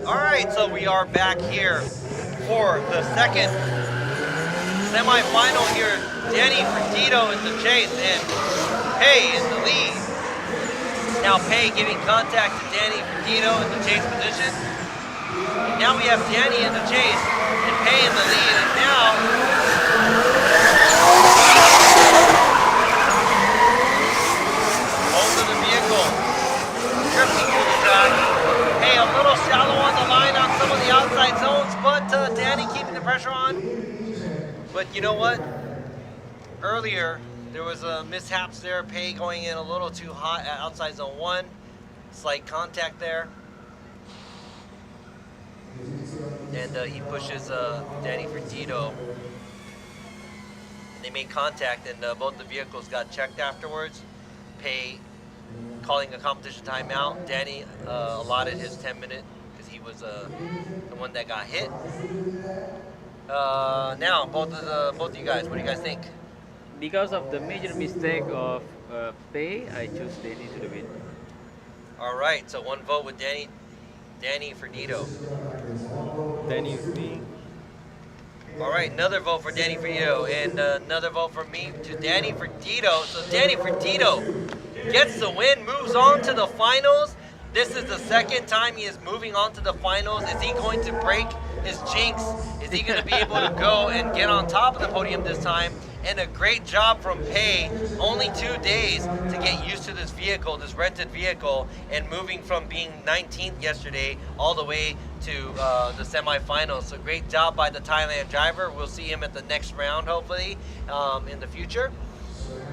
Alright, so we are back here for the second semifinal here. Danny FERDITO in the chase and Pei in the lead. Now Pei giving contact to Danny FERDITO in the chase position. And now we have Danny in the chase and Pei in the lead. And now both of the vehicles drifting through the track. Pei a little shallow on the line on some of the outside zones, but Danny keeping the pressure on. But you know what? Earlier, there was a mishaps there. Pei going in a little too hot at outside zone 1. Slight contact there. And he pushes Danny FERDITO. They made contact, and both the vehicles got checked afterwards. Pei calling a competition timeout. Danny allotted his 10-minute because he was the one that got hit. Now, both of you guys, what do you guys think? Because of the major mistake of Pei, I choose Danny to the win. All right, so one vote with Danny FERDITO. Danny with me. All right, another vote for Danny FERDITO, and another vote from me to Danny FERDITO. So Danny FERDITO gets the win, moves on to the finals. This is the second time he is moving on to the finals. Is he going to break his jinx? Is he going to be able to go and get on top of the podium this time? And a great job from Pei. Only 2 days to get used to this vehicle, this rented vehicle, and moving from being 19th yesterday all the way to the semifinals. So great job by the Thailand driver. We'll see him at the next round, hopefully, in the future.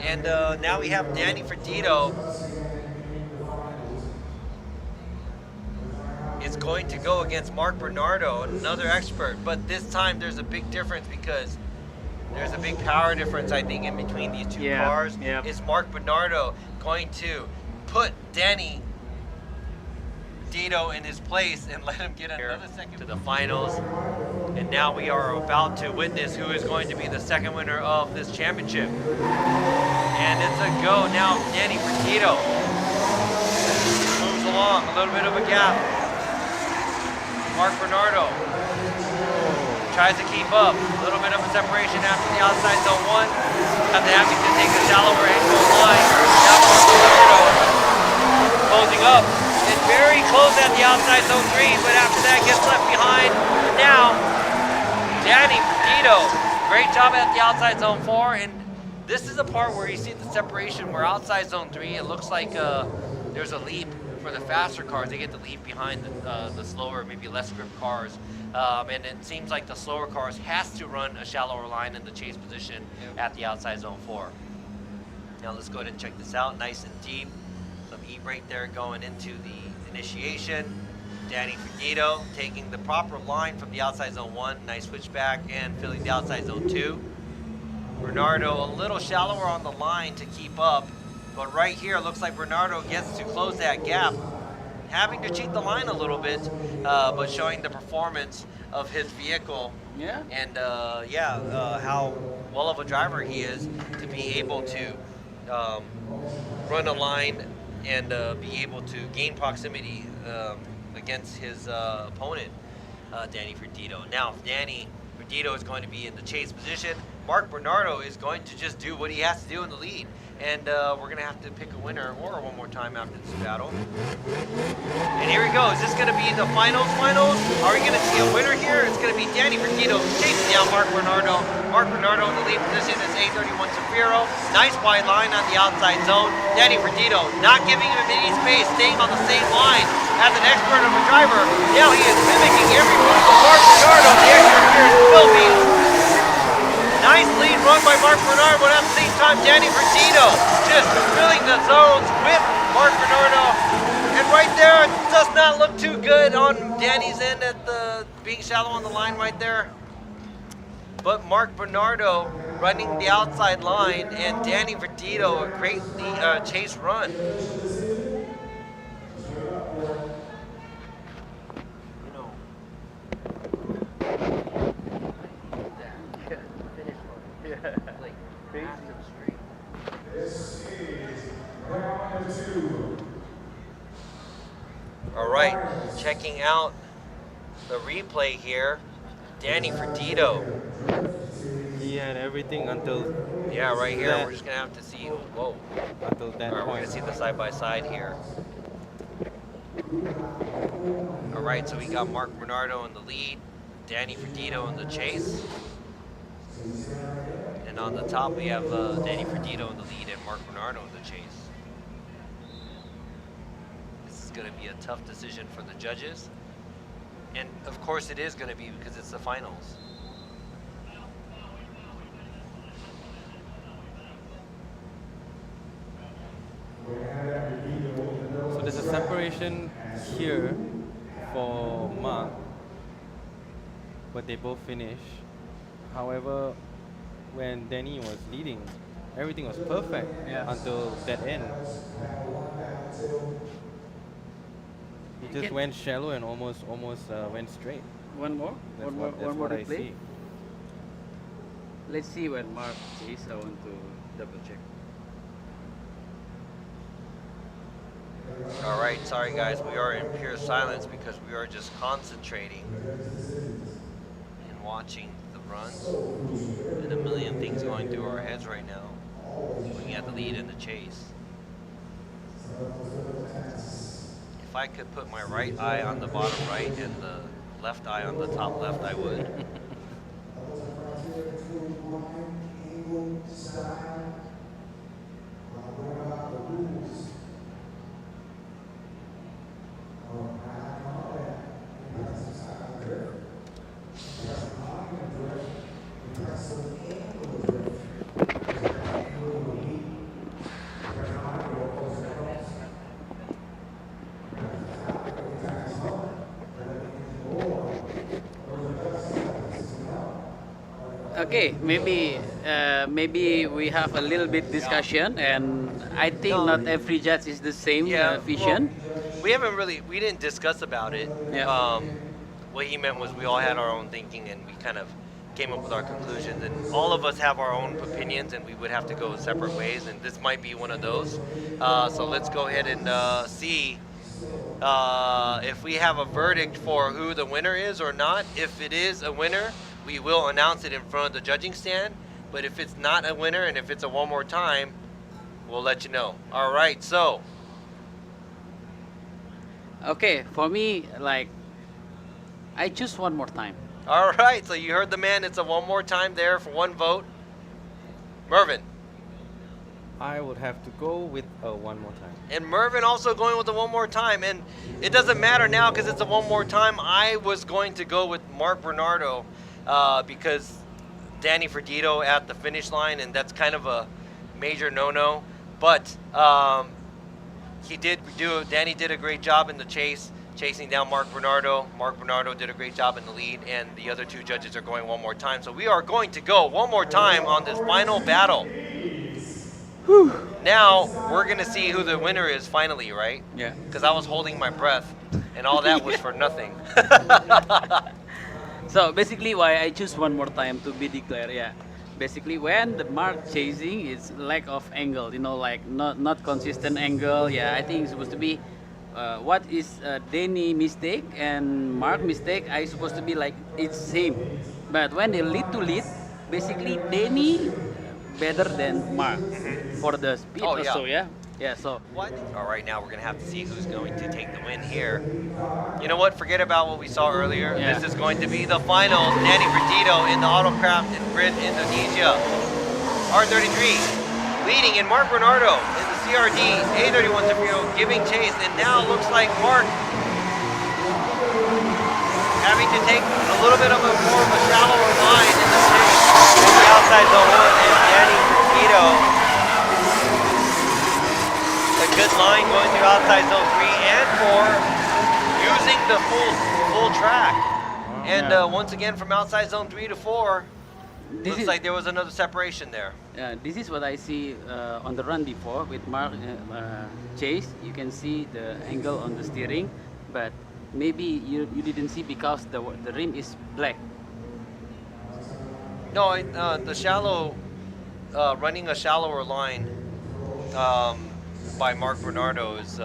And now we have Danny FERDITO. Is going to go against Mark Bernardo, another expert. But this time there's a big difference because there's a big power difference, I think, in between these two cars. Yeah. Is Mark Bernardo going to put Danny FERDITO in his place and let him get another second to the finals? And now we are about to witness who is going to be the second winner of this championship. And it's a go now. Danny FERDITO moves along, a little bit of a gap. Mark Bernardo tries to keep up. A little bit of a separation after the outside zone 1. After having to take a shallower angle line. Now Mark Bernardo closing up. And very close at the outside zone 3, but after that gets left behind. And now, Danny FERDITO, great job at the outside zone 4. And this is the part where you see the separation where outside zone 3, it looks like there's a leap. For the faster cars, they get to leave behind the slower, maybe less grip cars. And it seems like the slower cars has to run a shallower line in the chase position at the outside zone 4. Now let's go ahead and check this out, nice and deep. Some E-brake there going into the initiation. Danny FERDITO taking the proper line from the outside zone 1, nice switchback, and filling the outside zone 2. Bernardo a little shallower on the line to keep up. But right here, it looks like Bernardo gets to close that gap, having to cheat the line a little bit, but showing the performance of his vehicle. Yeah. And how well of a driver he is to be able to run a line and be able to gain proximity against his opponent, Danny FERDITO. Now, if Danny FERDITO is going to be in the chase position, Mark Bernardo is going to just do what he has to do in the lead. And we're going to have to pick a winner or one more time after this battle. And here we go. Is this going to be the finals? Are we going to see a winner here? It's going to be Danny FERDITO chasing down Mark Bernardo. Mark Bernardo in the lead position is A31 Zafiro. Nice wide line on the outside zone. Danny FERDITO not giving him any space, staying on the same line as an expert of a driver. Now he is mimicking every move of Mark Bernardo, the expert here in the Philippines. Nice lead run by Mark Bernardo, but at the same time, Danny FERDITO just filling the zones with Mark Bernardo. And right there, it does not look too good on Danny's end at the being shallow on the line right there. But Mark Bernardo running the outside line, and Danny FERDITO a great chase run. All right, checking out the replay here, Danny FERDITO. He had everything until Yeah, right here. that, We're just gonna have to see. Whoa. until All that right, we're point. gonna see the side by side here. All right, so we got Mark Bernardo in the lead, Danny FERDITO in the chase, and on the top we have Danny FERDITO in the lead and Mark Bernardo in the chase. This is gonna be a tough decision for the judges, and of course it is gonna be because it's the finals. So there's a separation here for Mark, but they both finish. However, when Danny was leading, everything was perfect until that end. He just Okay. went shallow and almost went straight. One more. That's One more. what, that's One more what I replay. see. Let's see when Mark chase. I want to double check. All right, sorry guys, we are in pure silence because we are just concentrating and watching the runs and a million things going through our heads right now, looking at the lead and the chase. If I could put my right eye on the bottom right and the left eye on the top left, I would. Okay, maybe we have a little bit discussion, and I think No. not every judge is the same vision. well, we didn't discuss about it. Yeah. What he meant was we all had our own thinking and we kind of came up with our conclusions, and all of us have our own opinions and we would have to go separate ways, and this might be one of those. So let's go ahead and see if we have a verdict for who the winner is or not. If it is a winner, we will announce it in front of the judging stand, but if it's not a winner and if it's a one more time, we'll let you know. All right, so Okay, for me, like, I choose one more time. all right, so you heard the man. It's a one more time there for one vote. Mervin. I would have to go with one more time. And Mervin also going with the one more time. And it doesn't matter now because it's a one more time. I was going to go with Mark Bernardo because Danny FERDITO at the finish line, and that's kind of a major no-no. But Danny did a great job in the chase, chasing down Mark Bernardo. Mark Bernardo did a great job in the lead, and the other two judges are going one more time. So we are going to go one more time on this final battle. Whew. Now we're gonna see who the winner is finally, right? Yeah. Because I was holding my breath, and all that was for nothing. So basically, why I choose one more time to be declared? Yeah. Basically, when the mark chasing is lack of angle, like not consistent angle. Yeah, I think it's supposed to be what is Danny mistake and Mark mistake. I supposed to be like it's same, but when they lead to lead, basically Danny better than Mark for the speed Oh, also. yeah. Yeah. So What? All right, now we're gonna have to see who's going to take the win here. You know what? Forget about what we saw earlier. Yeah. This is going to be the finals. Danny FERDITO in the Autocraft in Brit, Indonesia. R33 leading, and Mark Bernardo in the CRD A31 Zafiro giving chase, and now looks like Mark having to take a little bit of a more of a shallower line in the chase in the outside zone one, and Danny FERDITO. A good line going through outside zone 3 and 4, using the full track. And Yeah. once again from outside zone 3 to 4, this looks is like there was another separation there. this is what I see on the run before with Mark chase. You can see the angle on the steering, but maybe you didn't see because the rim is black. No, the shallow, running a shallower line by Mark Bernardo is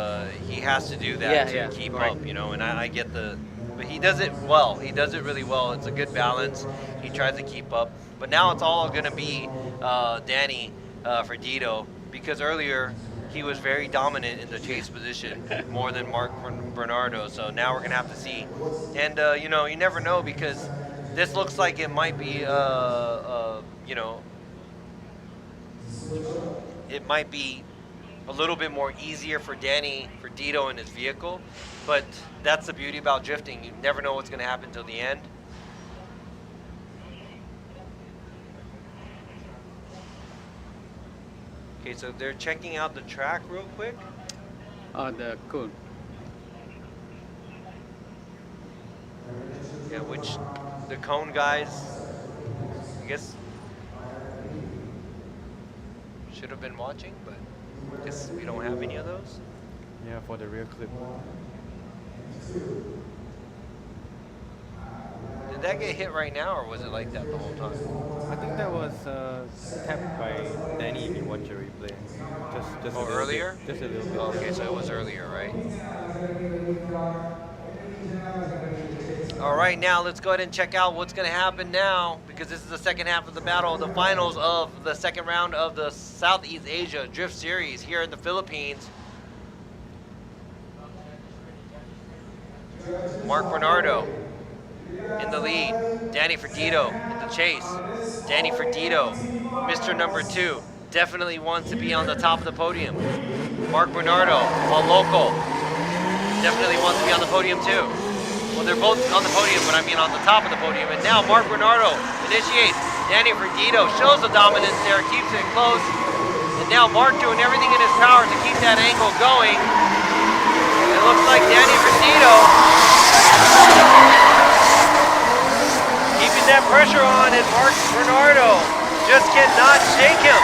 he has to do that Yeah, to yeah, keep correct. up, and I get the but he does it well. He does it really well. It's a good balance. He tries to keep up. But now it's all going to be Danny FERDITO, because earlier he was very dominant in the chase position, more than Mark Bernardo. So now we're going to have to see. And, you never know, because this looks like it might be, it might be a little bit more easier for Danny FERDITO in his vehicle, but that's the beauty about drifting. You never know what's going to happen till the end. Okay, so they're checking out the track real quick. Oh, the cool. Yeah, which the cone guys, I guess, should have been watching, but I guess we don't have any of those. Yeah, for the rear clip. Did that get hit right now, or was it like that the whole time? I think that was tapped by Danny if you watch the replay. Just a Oh, little earlier? Bit, just a little bit. Oh, okay, so it was earlier, right? All right, now let's go ahead and check out what's going to happen now, because this is the second half of the battle, the finals of the second round of the Southeast Asia Drift Series here in the Philippines. Mark Bernardo in the lead, Danny FERDITO in the chase. Danny FERDITO, Mr. Number 2, definitely wants to be on the top of the podium. Mark Bernardo, a local, definitely wants to be on the podium too. Well, they're both on the podium, but I mean on the top of the podium. And now Mark Bernardo initiates. Danny FERDITO shows the dominance there, keeps it close. And now Mark doing everything in his power to keep that angle going. It looks like Danny FERDITO keeping that pressure on, and Mark Bernardo just cannot shake him.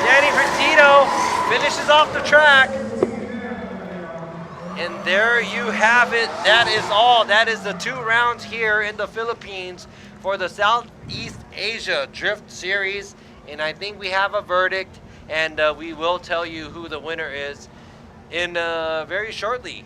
Danny FERDITO finishes off the track. And there you have it. That is all. That is the 2 rounds here in the Philippines for the Southeast Asia Drift Series. And I think we have a verdict, and we will tell you who the winner is in very shortly.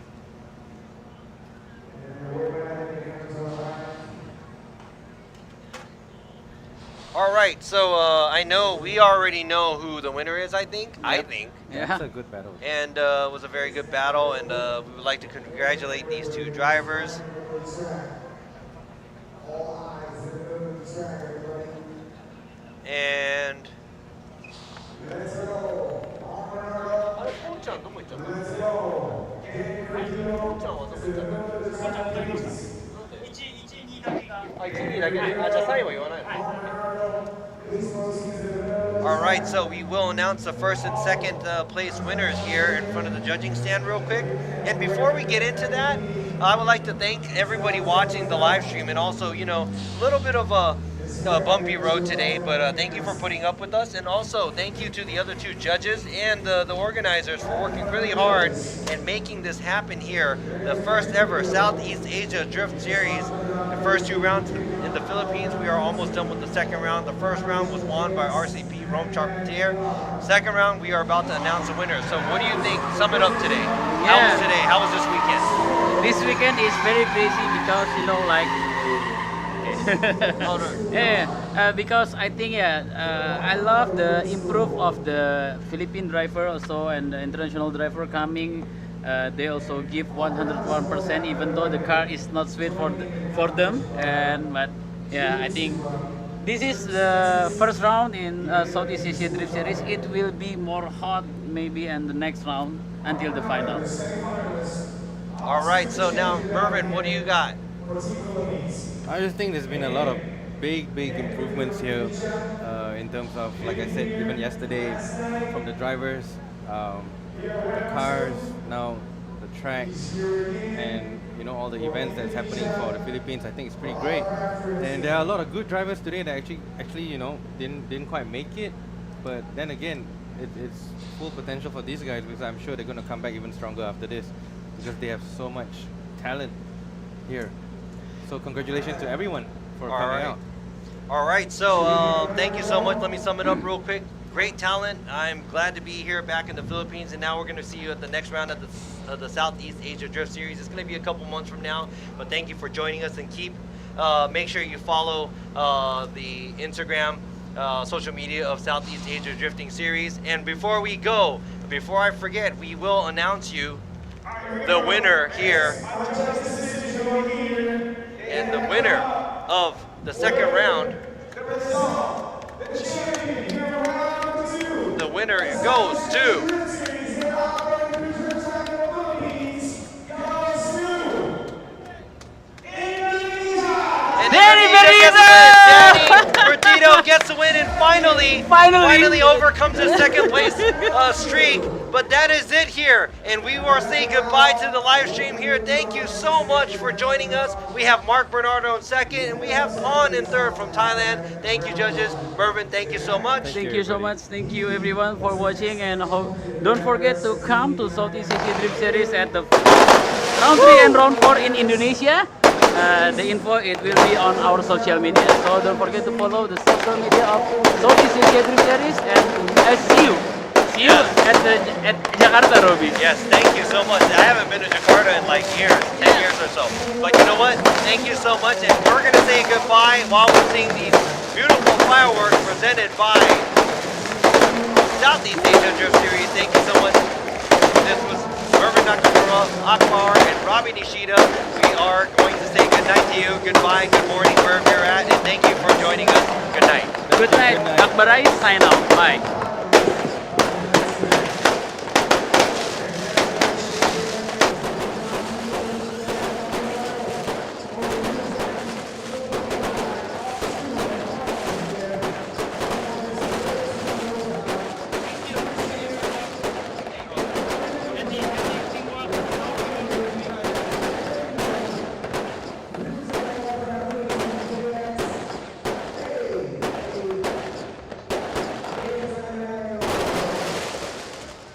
All right, so I know we already know who the winner is, I think. Yeah. That's a good battle. And it was a very good battle, and we would like to congratulate these 2 drivers. And all right, so we will announce the first and second place winners here in front of the judging stand real quick. And before we get into that, I would like to thank everybody watching the live stream, and also, a little bit of a bumpy road today, but thank you for putting up with us, and also thank you to the other 2 judges and the organizers for working really hard and making this happen here. The first ever Southeast Asia Drift Series. The first 2 rounds in the Philippines, we are almost done with the second round. The first round was won by RCP Rome Charpentier. Second round, we are about to announce the winner. So what do you think? Sum it up today. How was today? How was this weekend? This weekend is very busy because, because I think I love the improve of the Philippine driver also, and the international driver coming. They also give 101%, even though the car is not sweet for them. But I think this is the first round in Southeast Asia Drift Series. It will be more hot maybe in the next round until the final. All right, so now Mervin, what do you got? I just think there's been a lot of big improvements here in terms of, like I said, even yesterday, from the drivers, the cars, now the track, and all the events that's happening for the Philippines. I think it's pretty great, and there are a lot of good drivers today that actually didn't quite make it, but then again, it's full potential for these guys, because I'm sure they're going to come back even stronger after this, because they have so much talent here. So congratulations to everyone for coming out. All right, so thank you so much. Let me sum it up real quick. great talent. I'm glad to be here back in the Philippines, and now we're going to see you at the next round of the Southeast Asia Drift Series. It's going to be a couple months from now, but thank you for joining us, and make sure you follow the Instagram, social media of Southeast Asia Drifting Series. And before we go, before I forget, we will announce you the winner here, and the winner of the second round. The winner goes to Danny FERDITO gets the win, and finally overcomes his second place streak. But that is it here, and we will say goodbye to the live stream here. Thank you so much for joining us. We have Mark Bernardo in second, and we have Pon in third from Thailand. Thank you, judges. Mervin, thank you so much. Thank you so much. Thank you everyone for watching, and don't forget to come to Southeast Asia Drift Series at the round 3 and round 4 in Indonesia. The info, it will be on our social media, so don't forget to follow the social media of Southeast Asia Drift Series, and see you at Jakarta, Robbie. Yes, thank you so much. I haven't been to Jakarta in like years, 10 years or so. But you know what? Thank you so much, and we're going to say goodbye while we're seeing these beautiful fireworks presented by Southeast Asia Drift Series. Thank you so much. This was Mervin Nakamura, Akbar, and Robbie Nishida. We are going to say good night to you, goodbye, good morning, wherever you're at, and thank you for joining us. Good night. Good night. Akbarai, sign out. Bye.